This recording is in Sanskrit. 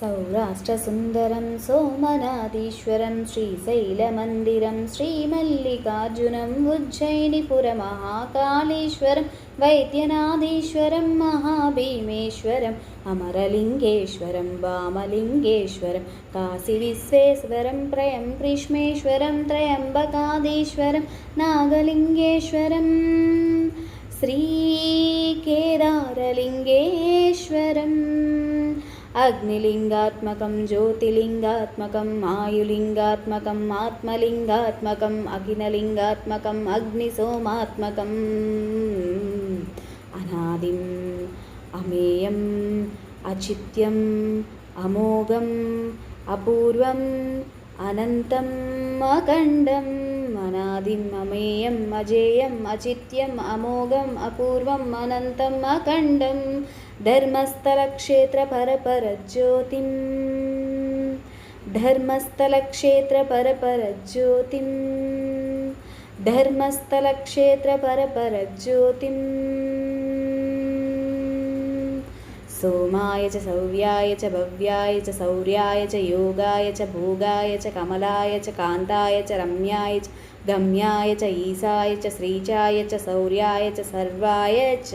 सौराष्ट्रसुन्दरं सोमनाथीश्वरं श्रीशैलमन्दिरं श्रीमल्लिकार्जुनम् उज्जयिनीपुरमहाकालेश्वरं वैद्यनाथीश्वरं महाभीमेश्वरम् अमरलिङ्गेश्वरं वामलिङ्गेश्वरं काशीविश्वेश्वरं प्रियङ्कृष्णेश्वरं त्रयम्बकाधीश्वरं नागलिङ्गेश्वरं श्रीकेदारलिङ्गेश्वरम् अग्निलिङ्गात्मकं ज्योतिलिङ्गात्मकम् आयुलिङ्गात्मकम् आत्मलिङ्गात्मकम् अखिललिङ्गात्मकम् अग्निसोमात्मकम् अनादिम् अमेयम् अचित्यम् अमोघम् अपूर्वम् अनन्तम् अखण्डम् अनादिम् अमेयम् अजेयम् अचित्यम् अमोघम् अपूर्वम् अनन्तम् अखण्डम् धर्मस्थलक्षेत्रपरपरज्योतिं धर्मस्थलक्षेत्रपरपरज्योतिं धर्मस्थलक्षेत्रपरपरज्योतिं सोमाय च सौर्याय च भव्याय च शौर्याय च योगाय च भोगाय च कमलाय च कान्ताय च रम्याय च गम्याय च ईशाय च श्रीचाय च शौर्याय च सर्वाय च